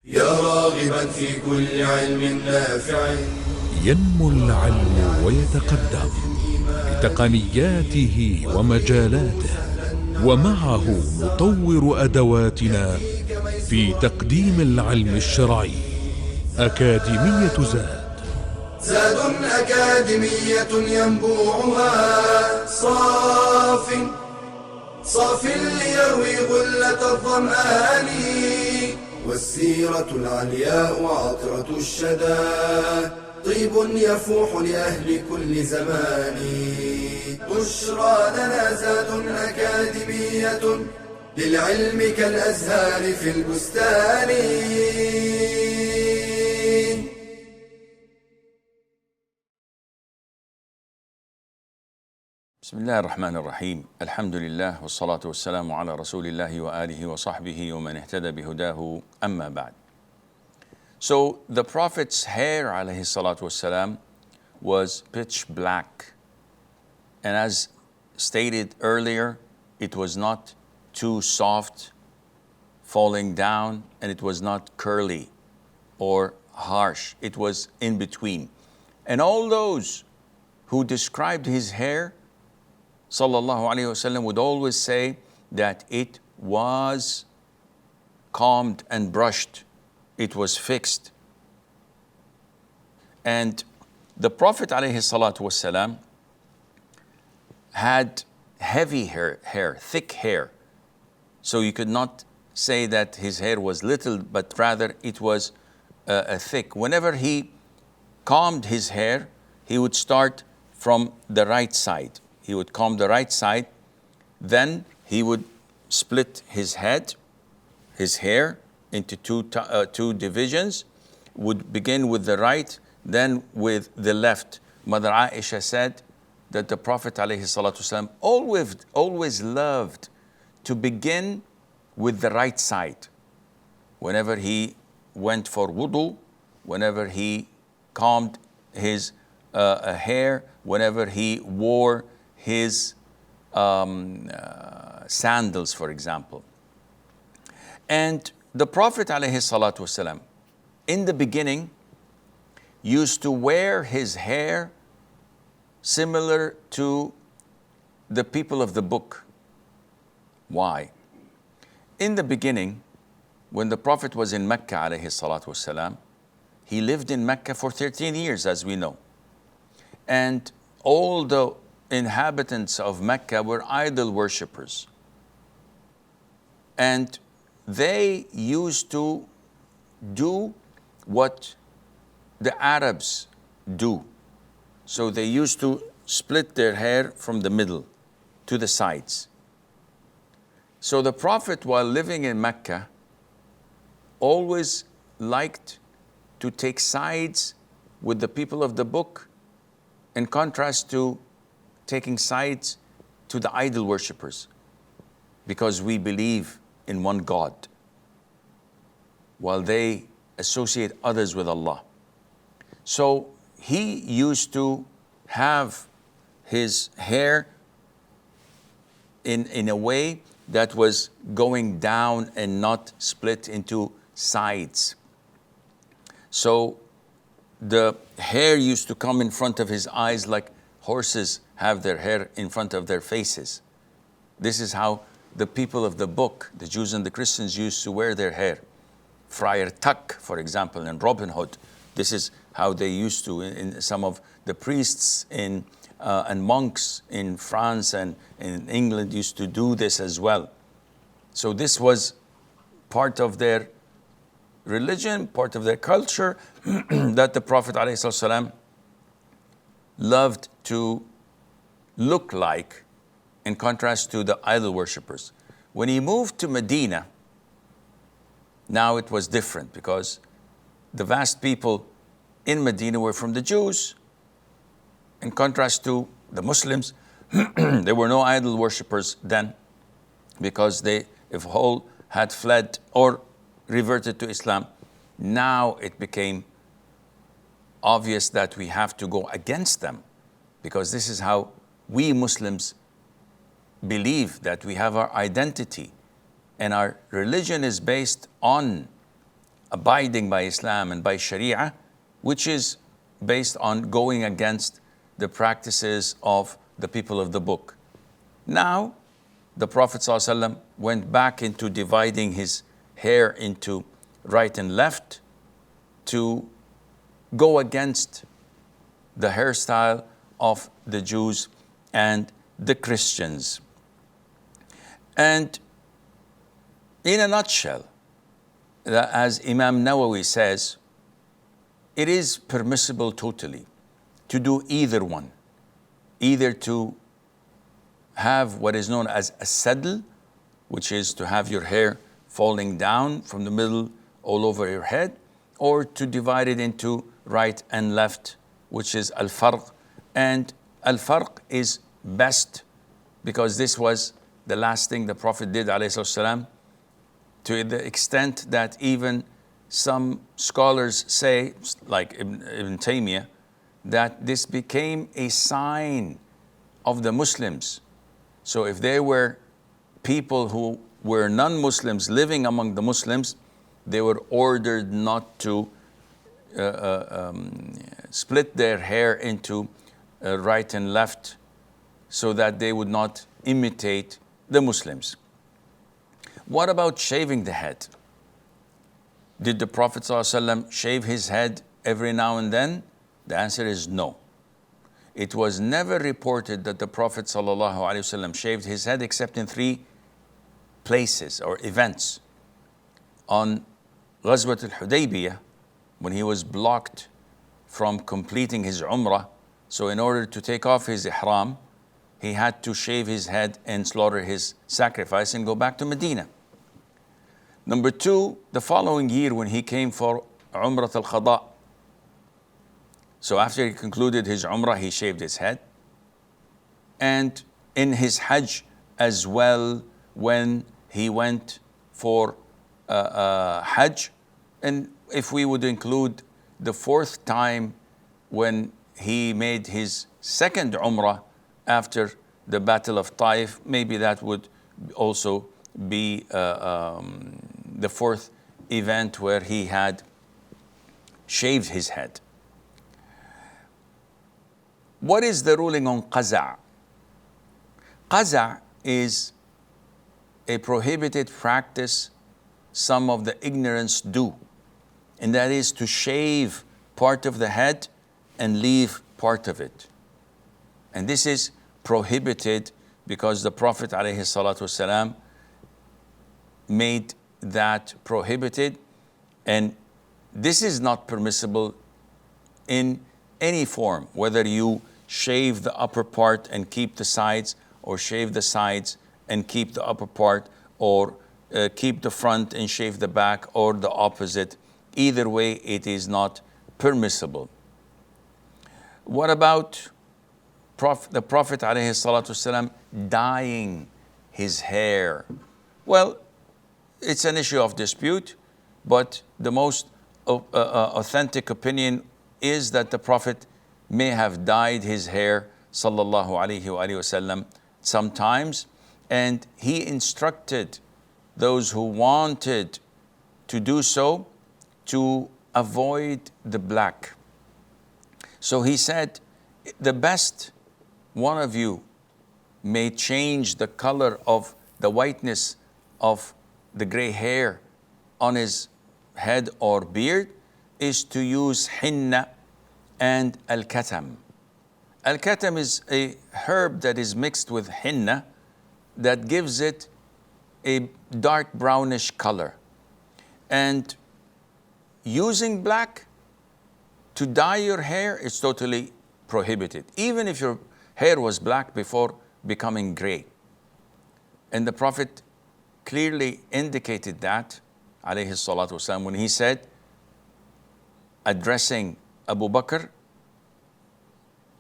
يا راغبا في كل علم نافع. ينمو العلم ويتقدم بتقنياته ومجالاته، ومعه نطور أدواتنا في تقديم العلم الشرعي. أكاديمية زاد أكاديمية ينبوعها صاف ليروي غلة الظمآن، والسيرة العلياء عطرة الشدى طيب يفوح لأهل كل زمان. بشرى لنا زاد أكاديمية للعلم كالأزهار في البستان. بسم الله الرحمن الرحيم. الحمد لله والصلاة والسلام على رسول الله وآله وصحبه ومن اهتدى بهداه أما بعد. So the Prophet's hair alayhi salatu wassalam was pitch black, and as stated earlier, it was not too soft falling down, and it was not curly or harsh. It was in between. And all those who described his hair, sallallahu alayhi wasallam, would always say that it was combed and brushed, it was fixed. And the Prophet alayhi salatu wasallam had heavy hair, thick hair. So you could not say that his hair was little, but rather it was thick. Whenever he combed his hair, he would start from the right side. He would comb the right side, then he would split his head, his hair, into two divisions, would begin with the right, then with the left. Mother Aisha said that the Prophet ﷺ always loved to begin with the right side. Whenever he went for wudu, whenever he combed his hair, whenever he wore his sandals, for example. And the Prophet ﷺ, in the beginning, used to wear his hair similar to the people of the book. Why? In the beginning, when the Prophet was in Mecca ﷺ, he lived in Mecca for 13 years, as we know. And all the inhabitants of Mecca were idol worshippers. And they used to do what the Arabs do. So they used to split their hair from the middle to the sides. So the Prophet, while living in Mecca, always liked to take sides with the people of the book, in contrast to taking sides to the idol worshippers, because we believe in one God, while they associate others with Allah. So he used to have his hair in a way that was going down and not split into sides. So the hair used to come in front of his eyes like horses have their hair in front of their faces. This is how the people of the book, the Jews and the Christians, used to wear their hair. Friar Tuck, for example, in Robin Hood, this is how they used to. In some of the priests and monks in France and in England used to do this as well. So this was part of their religion, part of their culture, that the Prophet ﷺ loved to look like, in contrast to the idol worshippers. When he moved to Medina, now it was different, because the vast people in Medina were from the Jews, in contrast to the Muslims. There were no idol worshippers then, because they, if all had fled or reverted to Islam. Now it became obvious that we have to go against them, because this is how we Muslims believe that we have our identity, and our religion is based on abiding by Islam and by Sharia, which is based on going against the practices of the people of the book. Now, the Prophet ﷺ went back into dividing his hair into right and left to go against the hairstyle of the Jews and the Christians. And in a nutshell, as Imam Nawawi says, it is permissible totally to do either one, either to have what is known as a saddle, which is to have your hair falling down from the middle all over your head, or to divide it into right and left, which is al-farq. And al-farq is best because this was the last thing the Prophet did, alayhi salam, to the extent that even some scholars say, like Ibn Taymiyyah, that this became a sign of the Muslims. So if there were people who were non-Muslims living among the Muslims, they were ordered not to split their hair into right and left so that they would not imitate the Muslims. What about shaving the head? Did the Prophet ﷺ shave his head every now and then? The answer is no. It was never reported that the Prophet ﷺ shaved his head except in 3 places or events. On Ghazwat al-Hudaybiyah, when he was blocked from completing his Umrah, so in order to take off his ihram, he had to shave his head and slaughter his sacrifice and go back to Medina. Number 2, the following year when he came for Umrah al-Qada. So after he concluded his Umrah, he shaved his head. And in his Hajj as well, when he went for Hajj, and if we would include the 4th time when he made his second Umrah after the Battle of Taif, maybe that would also be the 4th event where he had shaved his head. What is the ruling on qaza'? Qaza' is a prohibited practice some of the ignorance do, and that is to shave part of the head and leave part of it. And this is prohibited because the Prophet ﷺ made that prohibited, and this is not permissible in any form, whether you shave the upper part and keep the sides, or shave the sides and keep the upper part, or keep the front and shave the back, or the opposite. Either way, it is not permissible. What about the Prophet ﷺ dyeing his hair? Well, it's an issue of dispute, but the most authentic opinion is that the Prophet may have dyed his hair, sallallahu alaihi wasallam, sometimes, and he instructed those who wanted to do so to avoid the black. So he said, the best one of you may change the color of the whiteness of the gray hair on his head or beard is to use hinna and al-katam. Al-katam is a herb that is mixed with hinna that gives it a dark brownish color. And using black to dye your hair is totally prohibited, even if your hair was black before becoming gray. And the Prophet clearly indicated that, alayhi salatu wasalam, when he said, addressing Abu Bakr,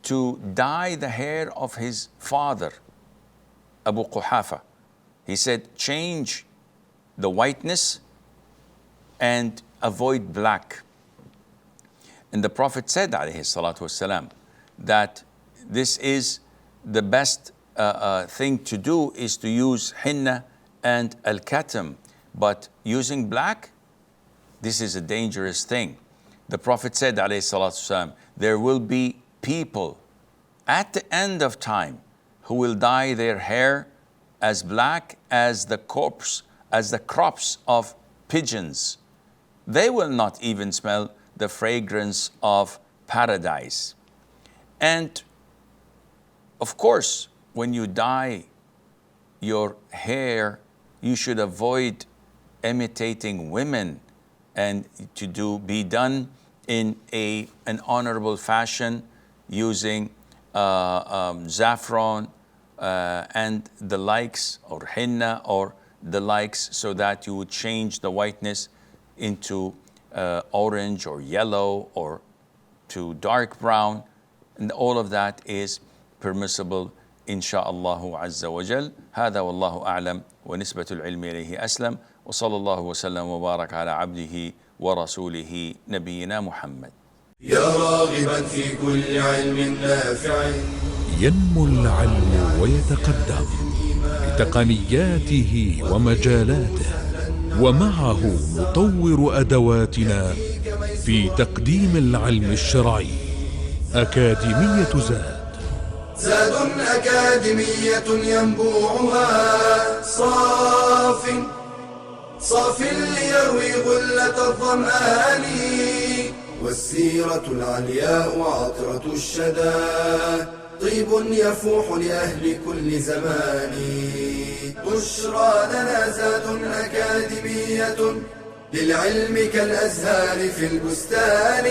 to dye the hair of his father, Abu Quhafa. He said, change the whiteness and avoid black. And the Prophet said, alayhi salatu wasalam, that this is the best thing to do is to use hinna and al-katam, but using black This is a dangerous thing. The Prophet said, alayhi salatu wasalam, there will be people at the end of time who will dye their hair as black as the crops of pigeons. They will not even smell the fragrance of paradise. And of course, when you dye your hair, you should avoid imitating women, and to be done in an honorable fashion using saffron and the likes, or henna or the likes, so that you would change the whiteness into orange or yellow or to dark brown, and all of that is permissible insha'Allah azza wa jal. هذا والله أعلم ونسبة العلم إليه أسلم وصلى الله وسلم وبارك على عبده ورسوله نبينا محمد. يا راغبا في كل علم نافع ينمو العلم ويتقدم بتقنياته ومجالاته، ومعه نطور أدواتنا في تقديم العلم الشرعي. أكاديمية زاد أكاديمية ينبوعها صاف ليروي غلة الظمآن، والسيرة العلياء عطرة الشدى طيب يفوح لأهل كل زمان. بشرى لنا زاد أكاديمية للعلم كالأزهار في البستان.